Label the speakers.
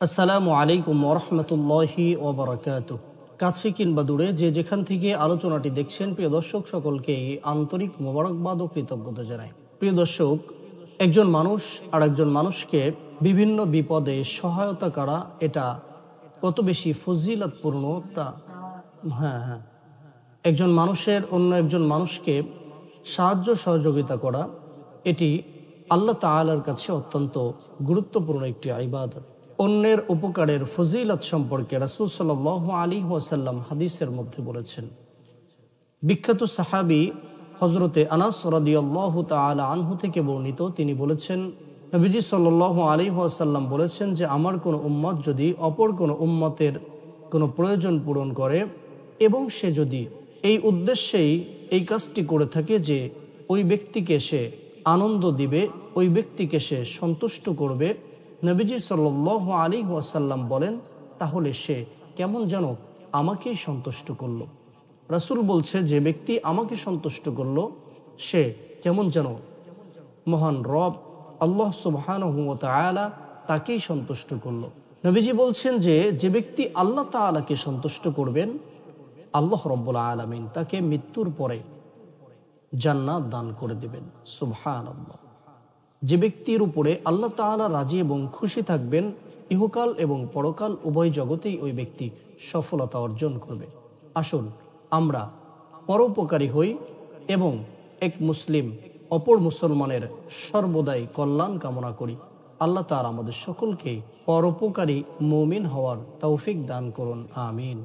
Speaker 1: আসসালামু আলাইকুম ওরহমতুল্লাহি ওবরাকাতুহ। কাছে কিংবা দূরে যে যেখান থেকে আলোচনাটি দেখছেন, প্রিয় দর্শক সকলকে আন্তরিক মোবারকবাদ ও কৃতজ্ঞতা জানাই। প্রিয় দর্শক, একজন মানুষ আর একজন মানুষকে বিভিন্ন বিপদে সহায়তা করা, এটা কত বেশি ফজিলতপূর্ণ তা। হ্যাঁ, হ্যাঁ, একজন মানুষের অন্য একজন মানুষকে সাহায্য সহযোগিতা করা, এটি আল্লাহ তাআলার কাছে অত্যন্ত গুরুত্বপূর্ণ একটি ইবাদত। অন্যের উপকারের ফজিলত সম্পর্কে রাসূল সাল্লাল্লাহু আলাইহি ওয়াসাল্লাম হাদিসের মধ্যে বলেছেন। বিখ্যাত সাহাবী হযরতে আনাস রাদিয়াল্লাহু তাআলা আনহু থেকে বর্ণিত, তিনি বলেছেন, নবীজি সাল্লাল্লাহু আলাইহি ওয়াসাল্লাম বলেছেন যে, আমার কোনো উম্মত যদি অপর কোনো উম্মতের কোনো প্রয়োজন পূরণ করে এবং সে যদি এই উদ্দেশ্যেই এই কাজটি করে থাকে যে ওই ব্যক্তিকে সে আনন্দ দিবে, ওই ব্যক্তিকে সে সন্তুষ্ট করবে, নবীজি সাল্লাল্লাহু আলাইহি ওয়াসাল্লাম বলেন, তাহলে সে কেমন যেন আমাকেই সন্তুষ্ট করলো। রাসূল বলছে, যে ব্যক্তি আমাকে সন্তুষ্ট করলো সে কেমন যেন মহান রব আল্লাহ সুবহানাহু ওয়া তাআলা তাকেই সন্তুষ্ট করলো। নবীজি বলছেন যে যে ব্যক্তি আল্লাহ তাআলাকে সন্তুষ্ট করবেন, আল্লাহ রব্বুল আলামিন তাকে মৃত্যুর পরে জান্নাত দান করে দিবেন। সুবহানাল্লাহ। যে ব্যক্তির উপরে আল্লাহ তাআলা রাজি এবং খুশি থাকবেন, ইহকাল এবং পরকাল উভয় জগতেই ওই ব্যক্তি সফলতা অর্জন করবে। আসুন আমরা পরোপকারী হই এবং এক মুসলিম অপর মুসলমানের সর্বদাই কল্যাণ কামনা করি। আল্লাহ তাআলা আমাদের সকলকে পরোপকারী মুমিন হওয়ার তৌফিক দান করুন। আমিন।